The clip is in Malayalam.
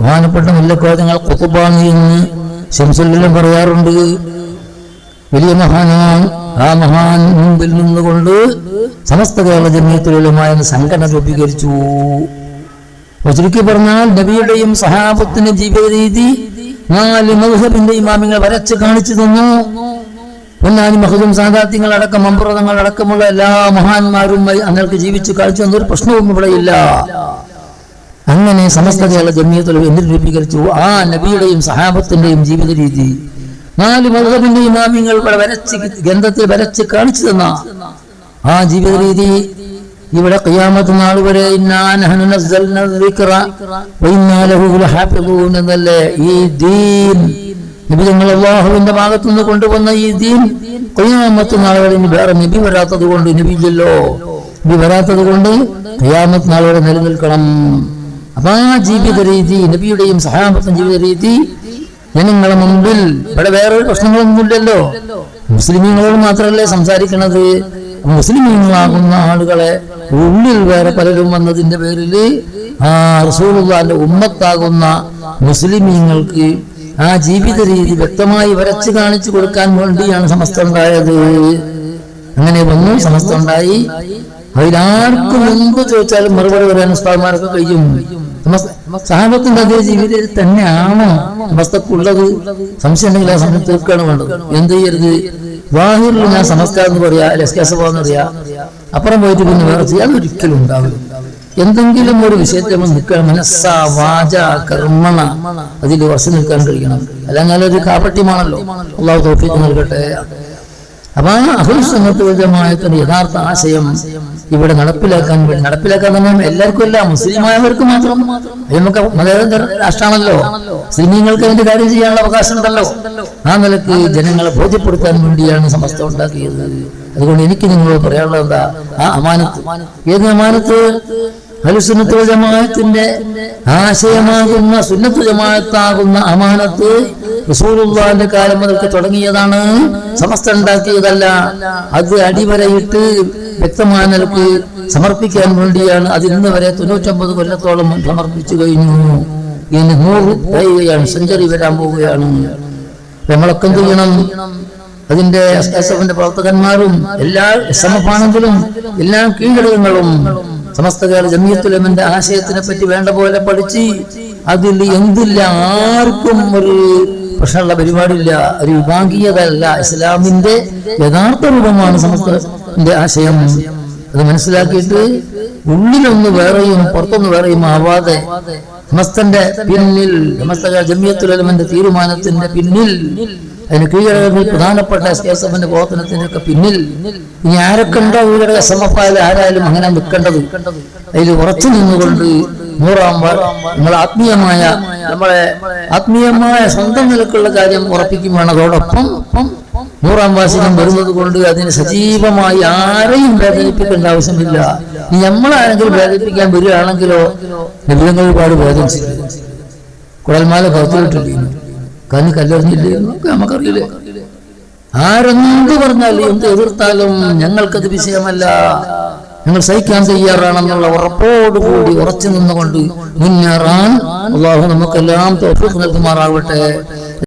ബഹുമാനപ്പെട്ട മുല്ലക്കോതങ്ങൾ ഖുതുബാണ് എന്ന് ശംസുല്ലുലം പറയാറുണ്ട്. വലിയ മഹാനാണ്. ആ മഹാൻ മുമ്പിൽ നിന്നുകൊണ്ട് സമസ്ത കേരള ജമിയത്തുൽ ഉലമ എന്ന സംഘടന രൂപീകരിച്ചു. ചുരുക്കി പറഞ്ഞാൽ നബിയുടെയും സഹാബത്തിന്റെ ജീവിത രീതി 4 മദ്ഹബിന്റെ ഇമാമിങ്ങൾ വരച്ച് കാണിച്ചു തന്നു. പൊന്നാനി മഖ്ദൂം സാദാത്യങ്ങൾ അടക്കം മമ്പുറതങ്ങൾ അടക്കമുള്ള എല്ലാ മഹാന്മാരും അങ്ങൾക്ക് ജീവിച്ചു കാണിച്ചു തന്നൊരു പ്രശ്നവും ഇവിടെയില്ല. അങ്ങനെ സമസ്ത കേരള ജമിയത്തുൽ ഉലമ എന്തിനു രൂപീകരിച്ചു? ആ നബിയുടെയും സഹാബത്തിന്റെയും ജീവിത രീതി 4 മദ്ഹബിന്റെ ഇമാമിങ്ങൾ വരച്ച് ഗ്രന്ഥത്തിൽ വരച്ച് കാണിച്ചു തന്ന ആ ജീവിത രീതി ഇവിടെ ഖിയാമത്ത് നാൾ വരെ എന്നല്ലേ ഈ ദീൻ നബി തങ്ങൾ അല്ലാഹുവിന്റെ ഭാഗത്തുനിന്ന് കൊണ്ടുവന്ന ഈ ദീൻ ഖിയാമത്ത് നാൾ വരെ വേറെ നബി വരാത്തത് കൊണ്ട്, നബിയില്ലല്ലോ, നബി വരാത്തത് കൊണ്ട് ഖിയാമത്ത് നാൾ വരെ നിലനിൽക്കണം. അപ്പൊ ആ ജീവിത രീതി നബിയുടെയും സഹാബത്തും ജീവിത രീതി ജനങ്ങളെ മുമ്പിൽ ഇവിടെ വേറൊരു പ്രശ്നങ്ങളൊന്നുമില്ലല്ലോ. മുസ്ലിമീങ്ങളോട് മാത്രമല്ലേ സംസാരിക്കണത്. മുസ്ലിമീങ്ങളാകുന്ന ആളുകളെ ഉള്ളിൽ വേറെ പലരും വന്നതിന്റെ പേരിൽ ആ റസൂലുള്ളാഹിന്റെ ഉമ്മത്താകുന്ന മുസ്ലിമീങ്ങൾക്ക് ആ ജീവിത രീതി വ്യക്തമായി വരച്ച് കാണിച്ചു കൊടുക്കാൻ വേണ്ടിയാണ് സമസ്ത ഉണ്ടായത്. അങ്ങനെ വന്നു സമസ്ത ഉണ്ടായി. അതിലാർക്കും മുമ്പ് ചോദിച്ചാലും മറുപടി പറയാൻ ഉസ്താദ്മാർക്ക് കഴിയും. സഹാബത്തിന്റെ അതേ ജീവിത തന്നെയാണോ സമസ്തക്കുള്ളത്? സംശയം ഉണ്ടെങ്കിൽ ആ സമയത്ത് തീർക്കാണ് വേണ്ടത്. എന്ത് ചെയ്യരുത്? വാഹിറിൽ ഞാൻ സമസ്ത എന്ന് പറയാ, ലസ്കാസഭന്ന് പറയാ, അപ്പുറം പോയിട്ട് പിന്നെ വേറെ ചെയ്യാൻ ഒരിക്കലും ഉണ്ടാവില്ല. എന്തെങ്കിലും ഒരു വിഷയത്തെ നിൽക്കണം. മനസ്സ വാച കർമ്മണ അതിൽ ഉറച്ചു നിൽക്കാൻ കഴിയണം. അല്ലെങ്കിൽ ഒരു കാപട്യമാണല്ലോ. അല്ലാഹു തൗഫീഖ് നൽകട്ടെ. അപ്പൊ അഹ്ലുസ് സുന്നത്ത് വൽ ജമാഅത്തിന്റെ യഥാർത്ഥ ആശയം ഇവിടെ നടപ്പിലാക്കാൻ തന്നെ എല്ലാവർക്കും അല്ല, മുസ്ലിമായവർക്ക് മാത്രം. നമുക്ക് മതേതര രാഷ്ട്രമാണല്ലോ, മുസ്ലിമീങ്ങൾക്ക് അതിന്റെ കാര്യം ചെയ്യാനുള്ള അവകാശം ഉണ്ടല്ലോ. ആ നിലക്ക് ജനങ്ങളെ ബോധ്യപ്പെടുത്താൻ വേണ്ടിയാണ് സമസ്ത ഉണ്ടാക്കിയത്. അതുകൊണ്ട് എനിക്ക് നിങ്ങളോട് പറയാനുള്ളത് എന്താ? ആ അമാനത്ത്. ഏത് അമാനത്ത്? അഹ്ലുസ് സുന്നത്ത് വൽ ജമാഅത്തിന്റെ ആശയമാകുന്ന സുന്നത്ത് ജമാഅത്താകുന്ന അമാനത്ത് റസൂലുള്ളാഹിന്റെ കാലം മുതൽക്ക് തുടങ്ങിയതാണ്, സമസ്ത ഉണ്ടാക്കിയതല്ല. അത് അടിവരയിട്ട് വ്യക്തമായ നിലക്ക് സമർപ്പിക്കാൻ വേണ്ടിയാണ്. അത് ഇന്ന് വരെ 99 കൊല്ലത്തോളം സമർപ്പിച്ചു കഴിഞ്ഞു. ഇനി 100 കഴിയുകയാണ്, സെഞ്ചുറി വരാൻ പോവുകയാണ്. നമ്മളൊക്കെ എന്ത് ചെയ്യണം? അതിന്റെ എസ്എഫിന്റെ പ്രവർത്തകന്മാരും എല്ലാ സമപ്പാണെങ്കിലും എല്ലാ കീഴടകങ്ങളും സമസ്ത കേരള ജമിയത്തുൽ ഉലമയുടെ ആശയത്തിനെ പറ്റി വേണ്ട പോലെ പഠിച്ച് അതിൽ എന്തില്ല, ആർക്കും ഒരു പ്രശ്നമുള്ള പരിപാടിയില്ല. ഒരു വിഭാഗീയതല്ല, ഇസ്ലാമിന്റെ യഥാർത്ഥ രൂപമാണ് സമസ്തന്റെ ആശയം. അത് മനസ്സിലാക്കിയിട്ട് ഉള്ളിലൊന്ന് വേറെയും പുറത്തൊന്ന് വേറെയും ആവാതെ സമസ്തന്റെ പിന്നിൽ, സമസ്ത ജമിയത്തുൽ ഉലമയുടെ തീരുമാനത്തിന്റെ പിന്നിൽ, അതിന് കീഴടകത്തിൽ പ്രധാനപ്പെട്ട എസ്എഫിന്റെ പ്രവർത്തനത്തിന്റെ ഒക്കെ പിന്നിൽ ഇനി ആരൊക്കെ ഉണ്ടോ കീഴടക സമപ്പായാലും ആരായാലും അങ്ങനെ നിൽക്കേണ്ടത്. അതിൽ ഉറച്ചു നിന്നുകൊണ്ട് 100 നമ്മളെ ആത്മീയമായ സ്വന്തം നിലക്കുള്ള കാര്യം ഉറപ്പിക്കും വേണം. അതോടൊപ്പം 100 വാർഷികം വരുന്നത് കൊണ്ട് അതിന് സജീവമായി ആരെയും വേദനിപ്പിക്കേണ്ട ആവശ്യമില്ല. ഇനി നമ്മളാരെങ്കിലും വേദനിപ്പിക്കാൻ വരികയാണെങ്കിലോ നബിതങ്ങൾ ഒരുപാട് വേദനിച്ചില്ല. കുടൽമാല കറുത്തിട്ടില്ല, കണ്ണ് കല്ലെറിഞ്ഞില്ലേ എന്നൊക്കെ നമുക്കറിയില്ലേ. ആരെന്ത് പറഞ്ഞാലും എന്ത് എതിർത്താലും ഞങ്ങൾക്കത് വിഷയമല്ല, ഞങ്ങൾ സഹിക്കാൻ തയ്യാറാണെന്നുള്ള ഉറപ്പോടുകൂടി ഉറച്ചു നിന്നുകൊണ്ട് മുന്നേറാൻ അല്ലാഹു നമുക്കെല്ലാം തൗഫീഖ് നൽകുമാറാവട്ടെ.